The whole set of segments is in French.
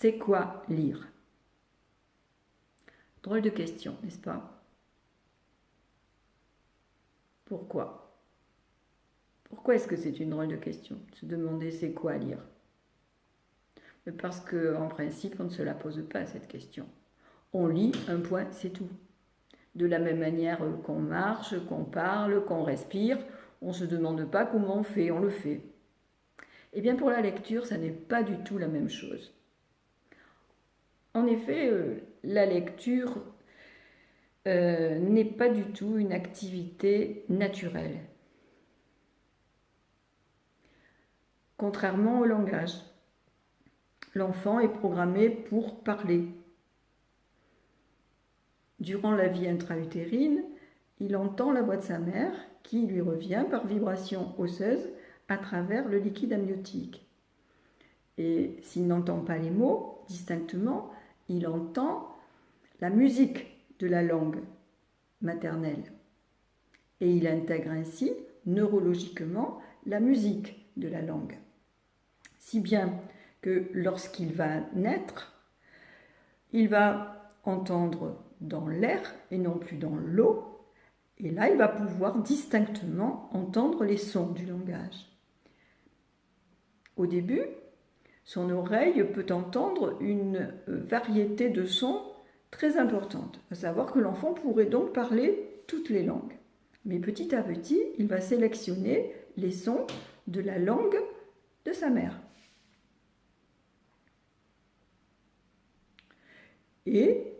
C'est quoi lire? Drôle de question, n'est-ce pas? Pourquoi? Pourquoi est-ce que c'est une drôle de question? Se demander c'est quoi lire? Parce qu'en principe, on ne se la pose pas cette question. On lit, un point, c'est tout. De la même manière qu'on marche, qu'on parle, qu'on respire, on ne se demande pas comment on fait, on le fait. Eh bien pour la lecture, ça n'est pas du tout la même chose. En effet, la lecture n'est pas du tout une activité naturelle. Contrairement au langage, l'enfant est programmé pour parler. Durant la vie intra-utérine, il entend la voix de sa mère qui lui revient par vibration osseuse à travers le liquide amniotique. Et s'il n'entend pas les mots distinctement, il entend la musique de la langue maternelle. Et il intègre ainsi neurologiquement la musique de la langue. Si bien que lorsqu'il va naître, il va entendre dans l'air et non plus dans l'eau. Et là, il va pouvoir distinctement entendre les sons du langage. Au début, son oreille peut entendre une variété de sons très importante, à savoir que l'enfant pourrait donc parler toutes les langues. Mais petit à petit, il va sélectionner les sons de la langue de sa mère. Et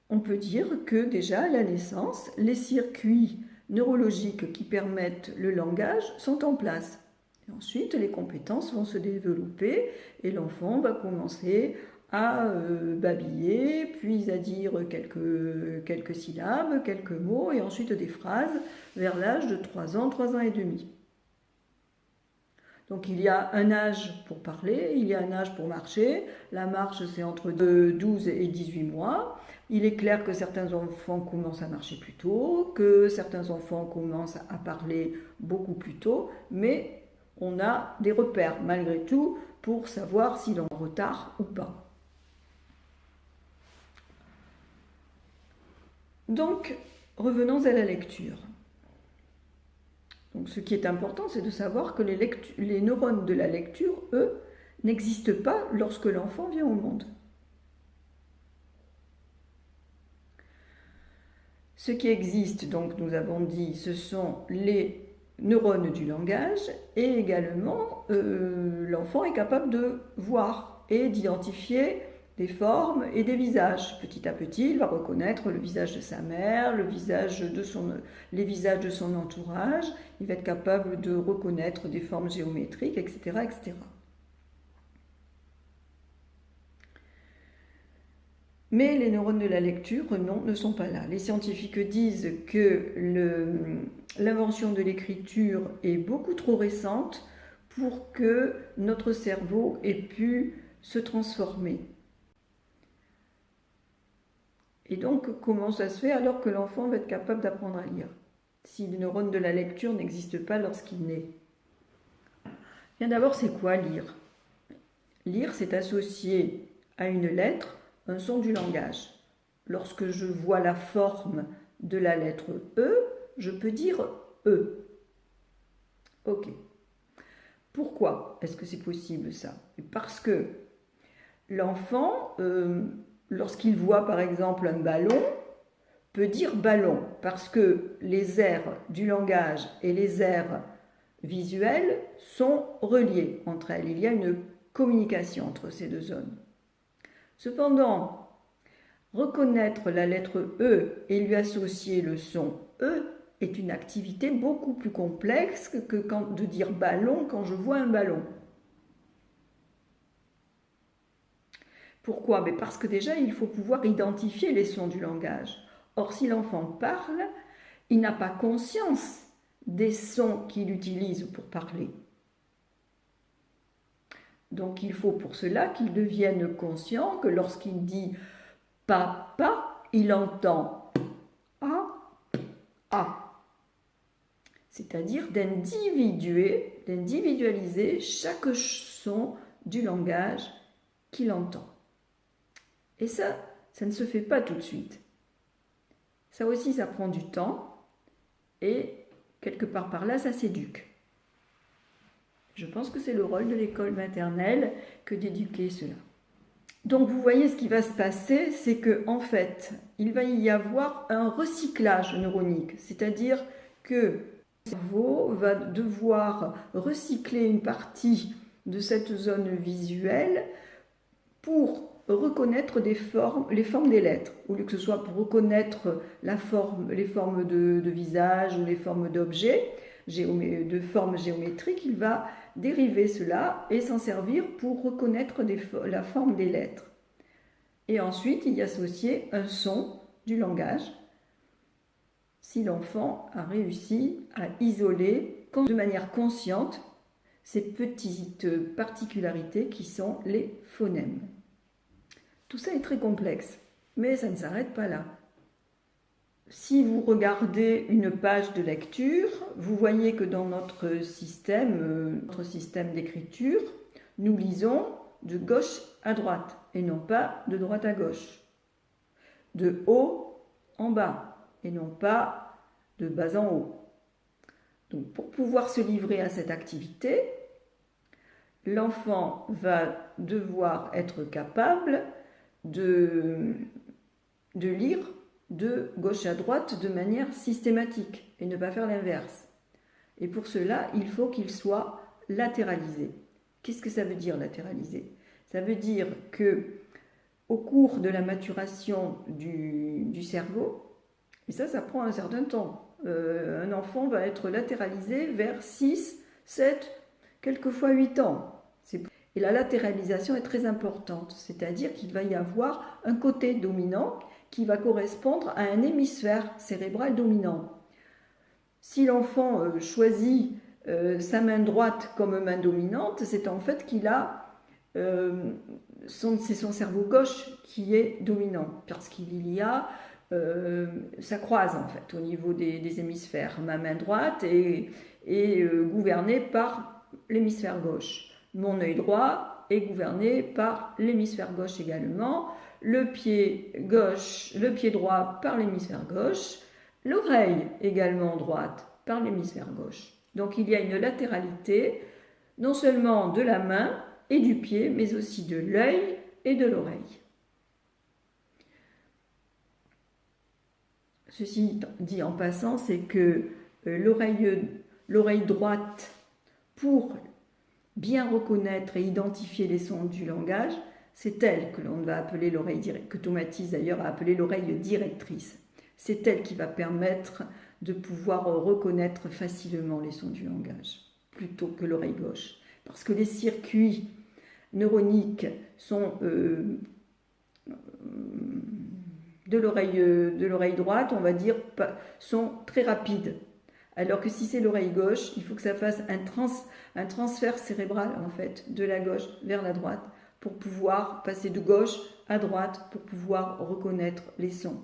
on peut dire que déjà à la naissance, les circuits neurologiques qui permettent le langage sont en place. Et ensuite, les compétences vont se développer et l'enfant va commencer à babiller, puis à dire quelques syllabes, quelques mots et ensuite des phrases vers l'âge de 3 ans, 3 ans et demi. Donc il y a un âge pour parler, il y a un âge pour marcher. La marche, c'est entre 12 et 18 mois. Il est clair que certains enfants commencent à marcher plus tôt, que certains enfants commencent à parler beaucoup plus tôt, mais on a des repères malgré tout pour savoir s'il est en retard ou pas. Donc, revenons à la lecture. Donc, ce qui est important, c'est de savoir que les neurones de la lecture, eux, n'existent pas lorsque l'enfant vient au monde. Ce qui existe, donc nous avons dit, ce sont les neurones du langage et également l'enfant est capable de voir et d'identifier des formes et des visages. Petit à petit, il va reconnaître le visage de sa mère, les visages de son entourage, il va être capable de reconnaître des formes géométriques, etc., etc. Mais les neurones de la lecture, non, ne sont pas là. Les scientifiques disent que l'invention de l'écriture est beaucoup trop récente pour que notre cerveau ait pu se transformer. Et donc, comment ça se fait alors que l'enfant va être capable d'apprendre à lire, si les neurones de la lecture n'existent pas lorsqu'il naît? Bien d'abord, c'est quoi lire? Lire, c'est associer à une lettre un son du langage. Lorsque je vois la forme de la lettre E, je peux dire E. Ok. Pourquoi est-ce que c'est possible ça? Parce que l'enfant, lorsqu'il voit par exemple un ballon, peut dire ballon, parce que les aires du langage et les aires visuelles sont reliées entre elles. Il y a une communication entre ces deux zones. Cependant, reconnaître la lettre E et lui associer le son E est une activité beaucoup plus complexe que de dire ballon quand je vois un ballon. Pourquoi? Parce que déjà, il faut pouvoir identifier les sons du langage. Or, si l'enfant parle, il n'a pas conscience des sons qu'il utilise pour parler. Donc, il faut pour cela qu'il devienne conscient que lorsqu'il dit papa, il entend A, A. C'est-à-dire d'individualiser chaque son du langage qu'il entend. Et ça ne se fait pas tout de suite. Ça aussi, ça prend du temps et quelque part par là, ça s'éduque. Je pense que c'est le rôle de l'école maternelle que d'éduquer cela. Donc vous voyez, ce qui va se passer, c'est que en fait, il va y avoir un recyclage neuronique, c'est-à-dire que le cerveau va devoir recycler une partie de cette zone visuelle pour reconnaître les formes des lettres, au lieu que ce soit pour reconnaître les formes de visage ou les formes d'objets, de formes géométriques, il va dériver cela et s'en servir pour reconnaître la forme des lettres. Et ensuite, y associer un son du langage, si l'enfant a réussi à isoler de manière consciente ces petites particularités qui sont les phonèmes. Tout ça est très complexe, mais ça ne s'arrête pas là. Si vous regardez une page de lecture, vous voyez que dans notre système d'écriture, nous lisons de gauche à droite et non pas de droite à gauche, de haut en bas et non pas de bas en haut. Donc pour pouvoir se livrer à cette activité, l'enfant va devoir être capable de lire de gauche à droite de manière systématique et ne pas faire l'inverse. Et pour cela, il faut qu'il soit latéralisé. Qu'est-ce que ça veut dire latéralisé? Ça veut dire que au cours de la maturation du cerveau, et ça prend un certain temps, un enfant va être latéralisé vers 6, 7, quelquefois 8 ans. Et la latéralisation est très importante, c'est-à-dire qu'il va y avoir un côté dominant qui va correspondre à un hémisphère cérébral dominant. Si l'enfant choisit sa main droite comme main dominante, c'est en fait qu'il a c'est son cerveau gauche qui est dominant, parce qu'il y a ça croise en fait au niveau des hémisphères. Ma main droite est gouvernée par l'hémisphère gauche. Mon œil droit est gouverné par l'hémisphère gauche également, le pied droit par l'hémisphère gauche, l'oreille également droite par l'hémisphère gauche. Donc il y a une latéralité non seulement de la main et du pied, mais aussi de l'œil et de l'oreille. Ceci dit en passant, c'est que l'oreille droite, pour bien reconnaître et identifier les sons du langage, c'est elle que l'on va appeler que Tomatis d'ailleurs a appelé l'oreille directrice. C'est elle qui va permettre de pouvoir reconnaître facilement les sons du langage, plutôt que l'oreille gauche. Parce que les circuits neuroniques sont de l'oreille droite, on va dire, sont très rapides. Alors que si c'est l'oreille gauche, il faut que ça fasse un transfert cérébral en fait, de la gauche vers la droite, pour pouvoir passer de gauche à droite, pour pouvoir reconnaître les sons.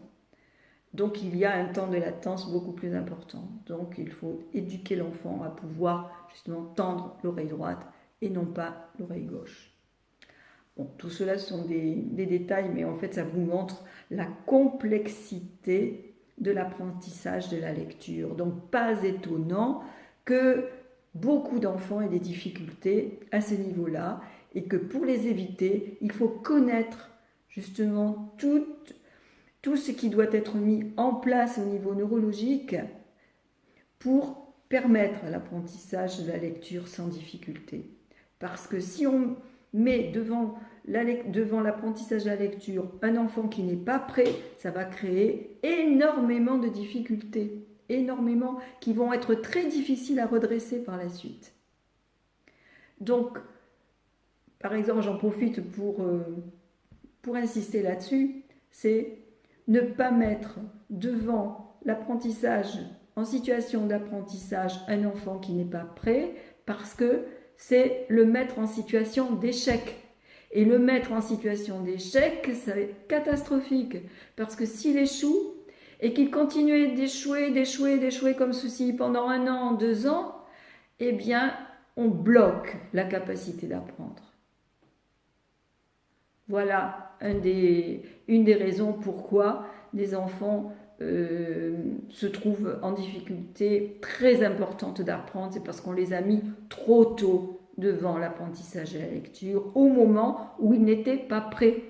Donc il y a un temps de latence beaucoup plus important. Donc il faut éduquer l'enfant à pouvoir justement tendre l'oreille droite et non pas l'oreille gauche. Bon, tout cela sont des détails, mais en fait ça vous montre la complexité de l'apprentissage de la lecture. Donc pas étonnant que beaucoup d'enfants aient des difficultés à ce niveau-là et que pour les éviter, il faut connaître justement tout ce qui doit être mis en place au niveau neurologique pour permettre l'apprentissage de la lecture sans difficulté. Parce que si on met devant l'apprentissage de la lecture un enfant qui n'est pas prêt, ça va créer énormément de difficultés, énormément, qui vont être très difficiles à redresser par la suite. Donc, par exemple, j'en profite pour insister là-dessus, c'est ne pas mettre devant l'apprentissage, en situation d'apprentissage, un enfant qui n'est pas prêt, parce que c'est le mettre en situation d'échec. Et le mettre en situation d'échec, c'est catastrophique, parce que s'il échoue, et qu'il continue d'échouer comme ceci pendant 1 an, 2 ans, eh bien, on bloque la capacité d'apprendre. Voilà une des raisons pourquoi des enfants se trouvent en difficulté très importante d'apprendre. C'est parce qu'on les a mis trop tôt devant l'apprentissage de la lecture, au moment où ils n'étaient pas prêts.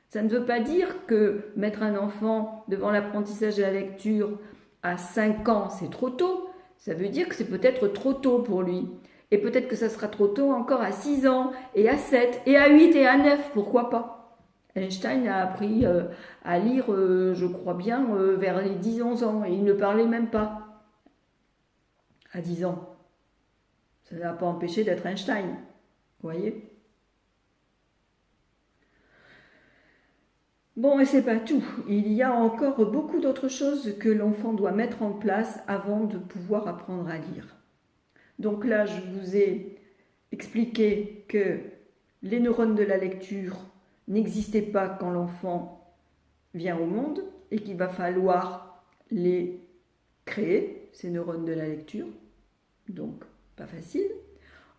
Ça ne veut pas dire que mettre un enfant devant l'apprentissage de la lecture à 5 ans, c'est trop tôt. Ça veut dire que c'est peut-être trop tôt pour lui. Et peut-être que ça sera trop tôt encore à 6 ans, et à 7, et à 8, et à 9, pourquoi pas. Einstein a appris à lire, je crois bien, vers les 10-11 ans, et il ne parlait même pas à 10 ans. Ça ne l'a pas empêché d'être Einstein, vous voyez. Bon, et c'est pas tout. Il y a encore beaucoup d'autres choses que l'enfant doit mettre en place avant de pouvoir apprendre à lire. Donc là, je vous ai expliqué que les neurones de la lecture n'existaient pas quand l'enfant vient au monde et qu'il va falloir les créer, ces neurones de la lecture. Donc, pas facile.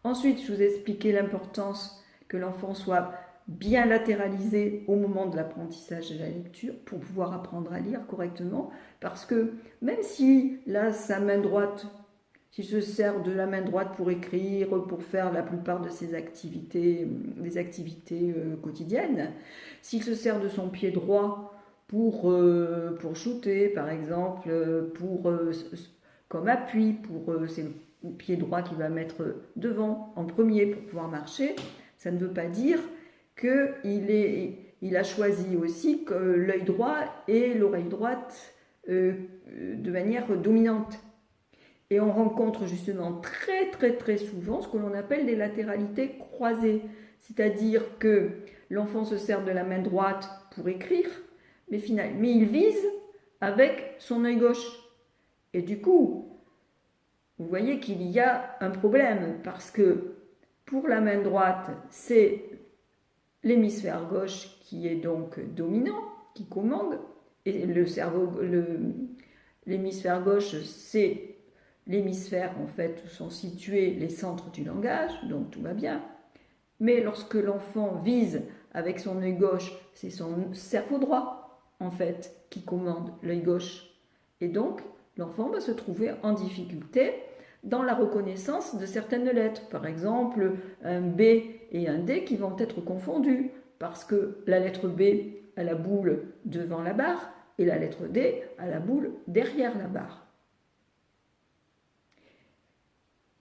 Ensuite, je vous ai expliqué l'importance que l'enfant soit bien latéralisé au moment de l'apprentissage de la lecture pour pouvoir apprendre à lire correctement, parce que même si là, sa main droite, s'il se sert de la main droite pour écrire, pour faire la plupart de ses activités, des activités quotidiennes, s'il se sert de son pied droit pour shooter, par exemple, comme appui, c'est le pied droit qu'il va mettre devant en premier pour pouvoir marcher, ça ne veut pas dire qu'il a choisi aussi que l'œil droit et l'oreille droite de manière dominante. Et on rencontre justement très très très souvent ce que l'on appelle des latéralités croisées. C'est-à-dire que l'enfant se sert de la main droite pour écrire, mais il vise avec son œil gauche. Et du coup, vous voyez qu'il y a un problème, parce que pour la main droite, c'est l'hémisphère gauche qui est donc dominant, qui commande, et l'hémisphère gauche, c'est l'hémisphère en fait où sont situés les centres du langage, donc tout va bien. Mais lorsque l'enfant vise avec son œil gauche, c'est son cerveau droit en fait qui commande l'œil gauche. Et donc l'enfant va se trouver en difficulté dans la reconnaissance de certaines lettres. Par exemple, un B et un D qui vont être confondus parce que la lettre B a la boule devant la barre et la lettre D a la boule derrière la barre.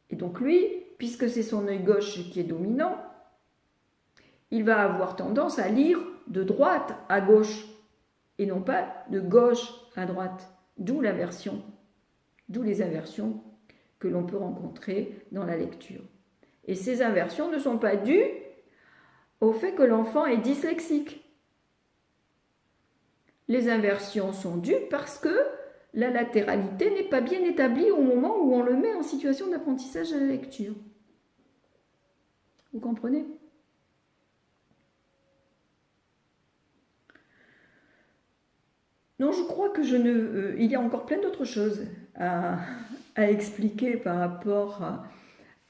Et donc lui, puisque c'est son œil gauche qui est dominant, il va avoir tendance à lire de droite à gauche et non pas de gauche à droite, d'où l'inversion, d'où les inversions que l'on peut rencontrer dans la lecture. Et ces inversions ne sont pas dues au fait que l'enfant est dyslexique. Les inversions sont dues parce que la latéralité n'est pas bien établie au moment où on le met en situation d'apprentissage de la lecture. Vous comprenez ? Non, je crois que il y a encore plein d'autres choses à expliquer par rapport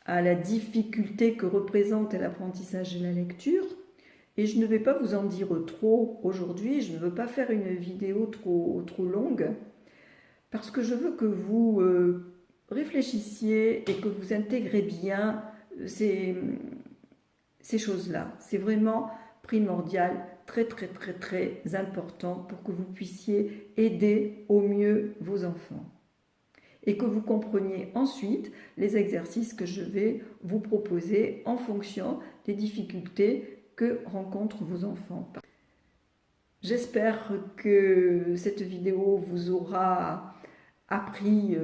à la difficulté que représente l'apprentissage de la lecture. Et je ne vais pas vous en dire trop aujourd'hui, je ne veux pas faire une vidéo trop longue, parce que je veux que vous réfléchissiez et que vous intégrez bien ces choses-là. C'est vraiment primordial, très très très très important pour que vous puissiez aider au mieux vos enfants. Et que vous compreniez ensuite les exercices que je vais vous proposer en fonction des difficultés que rencontrent vos enfants. J'espère que cette vidéo vous aura appris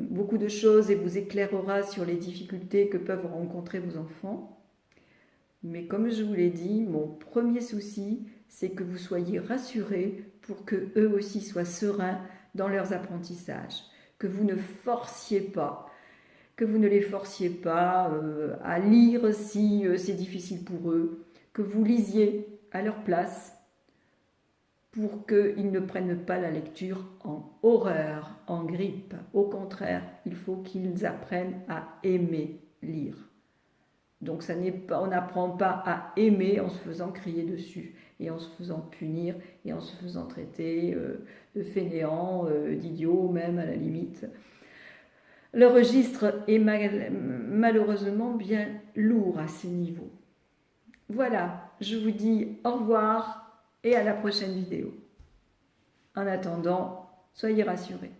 beaucoup de choses et vous éclairera sur les difficultés que peuvent rencontrer vos enfants. Mais comme je vous l'ai dit, mon premier souci, c'est que vous soyez rassurés pour que eux aussi soient sereins dans leurs apprentissages, que vous ne forciez pas, que vous ne les forciez pas à lire si c'est difficile pour eux, que vous lisiez à leur place pour qu'ils ne prennent pas la lecture en horreur, en grippe. Au contraire, il faut qu'ils apprennent à aimer lire. Donc ça n'est pas, on n'apprend pas à aimer en se faisant crier dessus, et en se faisant punir, et en se faisant traiter de fainéant, d'idiot même à la limite. Le registre est malheureusement bien lourd à ces niveaux. Voilà, je vous dis au revoir et à la prochaine vidéo. En attendant, soyez rassurés.